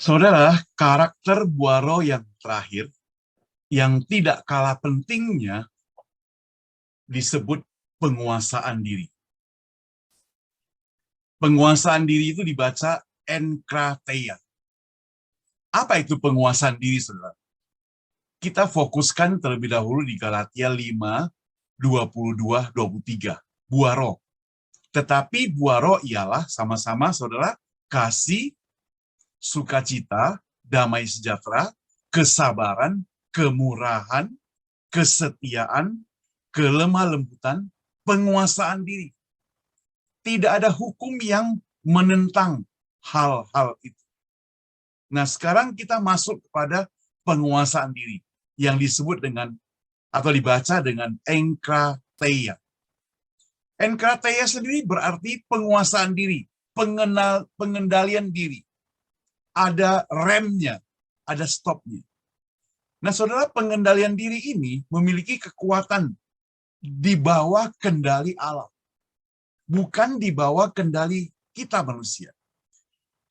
Saudara, karakter Buaro yang terakhir, yang tidak kalah pentingnya, disebut penguasaan diri. Penguasaan diri itu dibaca enkrateia. Apa itu penguasaan diri, saudara? Kita fokuskan terlebih dahulu di Galatia 5, 22, 23. Buaro. Tetapi Buaro ialah sama-sama, saudara, kasih, sukacita, damai sejahtera, kesabaran, kemurahan, kesetiaan, kelemah lembutan, penguasaan diri. Tidak ada hukum yang menentang hal-hal itu. Nah, sekarang kita masuk kepada penguasaan diri yang disebut dengan atau dibaca dengan enkrateia. Enkrateia sendiri berarti penguasaan diri, pengendalian diri. Ada remnya, ada stopnya. Nah, saudara, pengendalian diri ini memiliki kekuatan di bawah kendali Allah. Bukan di bawah kendali kita manusia.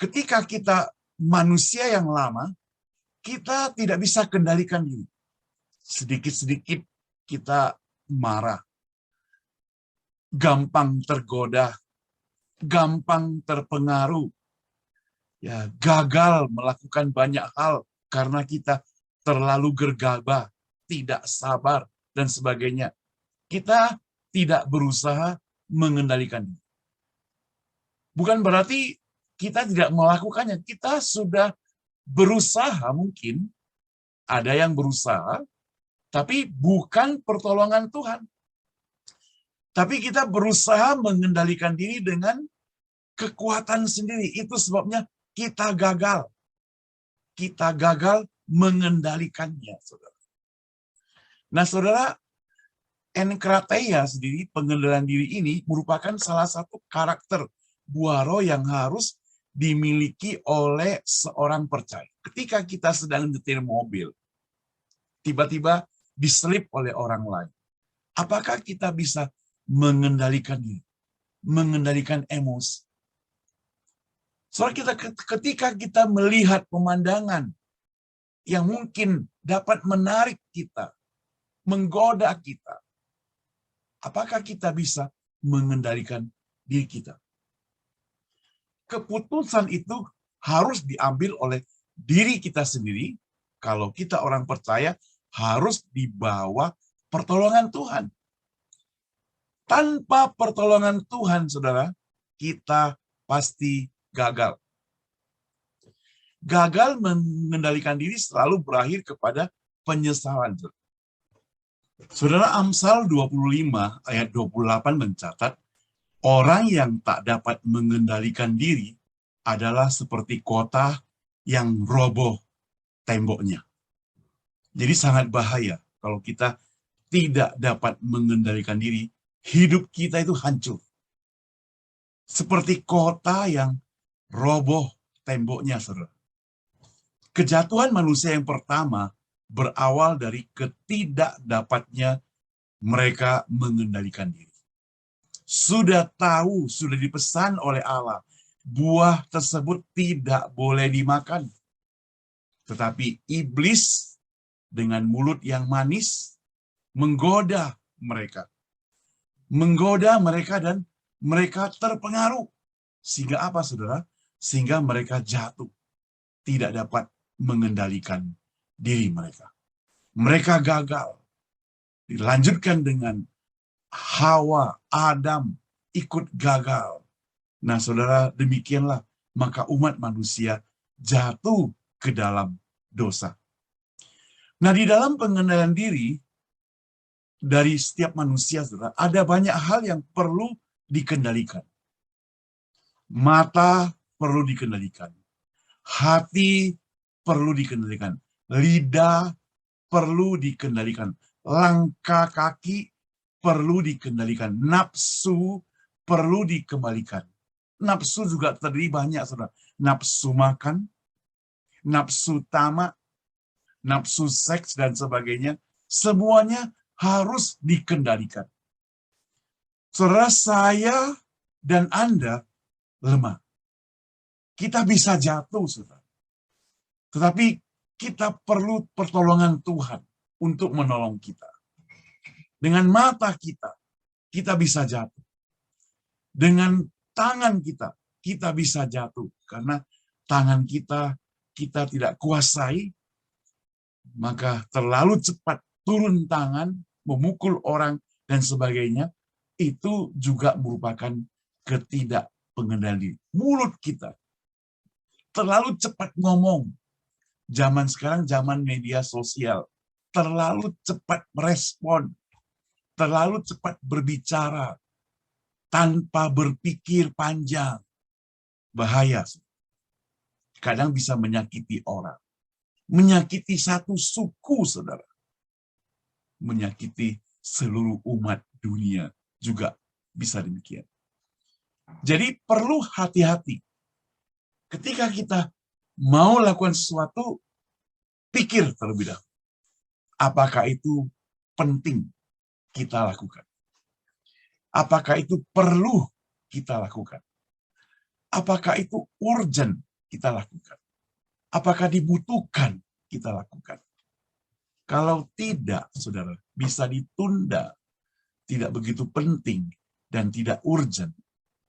Ketika kita manusia yang lama, kita tidak bisa kendalikan diri. Sedikit-sedikit kita marah, gampang tergoda, gampang terpengaruh, ya, gagal melakukan banyak hal karena kita terlalu gegabah, tidak sabar, dan sebagainya. Kita tidak berusaha mengendalikan diri. Bukan berarti kita tidak melakukannya. Kita sudah berusaha mungkin, ada yang berusaha, tapi bukan pertolongan Tuhan. Tapi kita berusaha mengendalikan diri dengan kekuatan sendiri. Itu sebabnya kita gagal. Kita gagal mengendalikannya, saudara. Nah, saudara, enkrateia sendiri, pengendalian diri ini merupakan salah satu karakter Buaro yang harus dimiliki oleh seorang percaya. Ketika kita sedang nyetir mobil, tiba-tiba diselip oleh orang lain. Apakah kita bisa mengendalikan diri, mengendalikan emosi? Soalnya ketika kita melihat pemandangan yang mungkin dapat menarik kita, menggoda kita, apakah kita bisa mengendalikan diri kita? Keputusan itu harus diambil oleh diri kita sendiri. Kalau kita orang percaya, harus di bawah pertolongan Tuhan. Tanpa pertolongan Tuhan, saudara, kita pasti gagal. Gagal mengendalikan diri selalu berakhir kepada penyesalan. Saudara, Amsal 25 ayat 28 mencatat, orang yang tak dapat mengendalikan diri adalah seperti kota yang roboh temboknya. Jadi sangat bahaya kalau kita tidak dapat mengendalikan diri, hidup kita itu hancur. Seperti kota yang roboh temboknya, saudara. Kejatuhan manusia yang pertama berawal dari ketidakdapatnya mereka mengendalikan diri. Sudah tahu, sudah dipesan oleh Allah, buah tersebut tidak boleh dimakan. Tetapi iblis dengan mulut yang manis menggoda mereka. Menggoda mereka dan mereka terpengaruh. Sehingga apa, saudara? Sehingga mereka jatuh. Tidak dapat mengendalikan diri mereka. Mereka gagal. Dilanjutkan dengan Hawa, Adam ikut gagal. Nah, saudara, demikianlah maka umat manusia jatuh ke dalam dosa. Nah, di dalam pengendalian diri dari setiap manusia, saudara, ada banyak hal yang perlu dikendalikan. Mata perlu dikendalikan. Hati perlu dikendalikan. Lidah perlu dikendalikan. Langkah kaki perlu dikendalikan. Nafsu perlu dikembalikan. Nafsu juga terdiri banyak, saudara. Nafsu makan, nafsu tamak, nafsu seks, dan sebagainya. Semuanya harus dikendalikan. Saudara, saya dan Anda lemah. Kita bisa jatuh, saudara. Tetapi kita perlu pertolongan Tuhan untuk menolong kita. Dengan mata kita bisa jatuh. Dengan tangan kita bisa jatuh. Karena tangan kita tidak kuasai, maka terlalu cepat turun tangan, memukul orang, dan sebagainya, itu juga merupakan ketidakpengendalian. Mulut kita terlalu cepat ngomong. Zaman sekarang zaman media sosial, terlalu cepat merespon, terlalu cepat berbicara, tanpa berpikir panjang. Bahaya. Kadang bisa menyakiti orang. Menyakiti satu suku, saudara. Menyakiti seluruh umat dunia juga bisa demikian. Jadi perlu hati-hati. Ketika kita mau lakukan sesuatu, pikir terlebih dahulu. Apakah itu penting kita lakukan? Apakah itu perlu kita lakukan? Apakah itu urgent kita lakukan? Apakah dibutuhkan kita lakukan? Kalau tidak, saudara, bisa ditunda, tidak begitu penting, dan tidak urgent,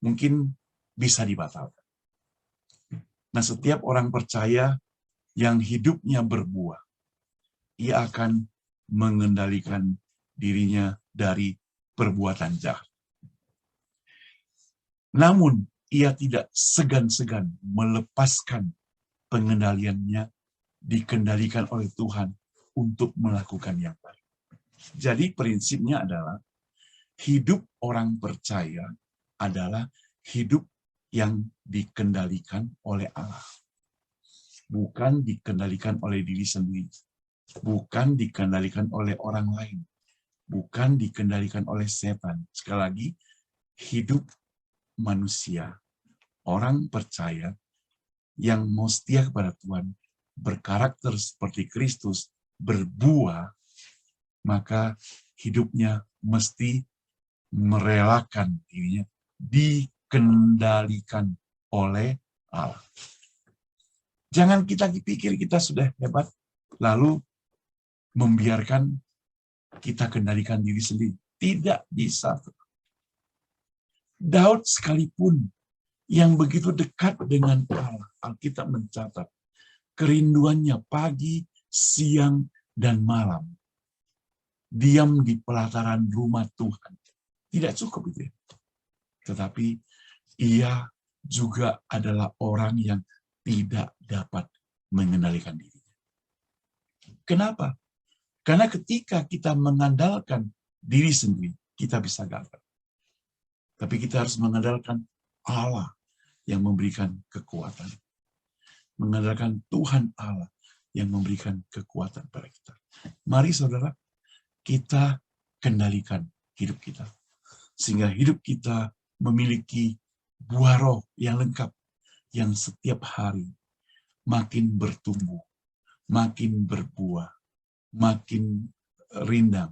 mungkin bisa dibatalkan. Nah, setiap orang percaya yang hidupnya berbuah, ia akan mengendalikan dirinya dari perbuatan jahat. Namun, ia tidak segan-segan melepaskan pengendaliannya, dikendalikan oleh Tuhan untuk melakukan yang baik. Jadi prinsipnya adalah hidup orang percaya adalah hidup yang dikendalikan oleh Allah. Bukan dikendalikan oleh diri sendiri. Bukan dikendalikan oleh orang lain. Bukan dikendalikan oleh setan. Sekali lagi, hidup manusia, orang percaya yang mau setia kepada Tuhan, berkarakter seperti Kristus, berbuah, maka hidupnya mesti merelakan dirinya dikendalikan oleh Allah. Jangan kita pikir kita sudah hebat, lalu membiarkan kita kendalikan diri sendiri. Tidak bisa. Daud sekalipun yang begitu dekat dengan Allah, Alkitab mencatat, kerinduannya pagi, siang, dan malam. Diam di pelataran rumah Tuhan. Tidak cukup itu. Tetapi ia juga adalah orang yang tidak dapat mengendalikan dirinya. Kenapa? Karena ketika kita mengandalkan diri sendiri, kita bisa gagal. Tapi kita harus mengandalkan Allah yang memberikan kekuatan. Mengandalkan Tuhan Allah yang memberikan kekuatan pada kita. Mari saudara, kita kendalikan hidup kita. Sehingga hidup kita memiliki buah roh yang lengkap. Yang setiap hari makin bertumbuh, makin berbuah, makin rindang,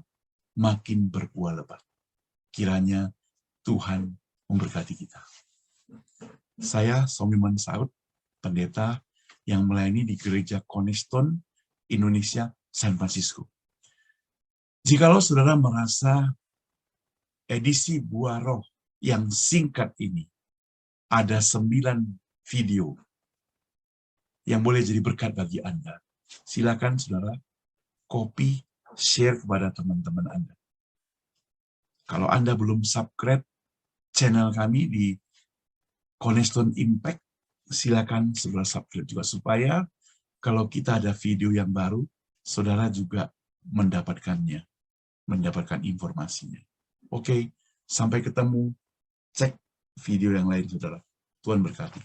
makin berbuah lebat. Kiranya Tuhan memberkati kita. Saya Somiman Saud, pendeta yang melayani di Gereja Cornerstone Indonesia San Francisco. Jikalau saudara merasa edisi Buah Roh yang singkat ini ada 9 video yang boleh jadi berkat bagi Anda, silakan saudara copy, share kepada teman-teman Anda. Kalau Anda belum subscribe channel kami di Cornerstone Impact, silakan saudara subscribe juga, supaya kalau kita ada video yang baru, saudara juga mendapatkannya, mendapatkan informasinya. Oke, sampai ketemu. Cek video yang lain, saudara. Tuhan berkati.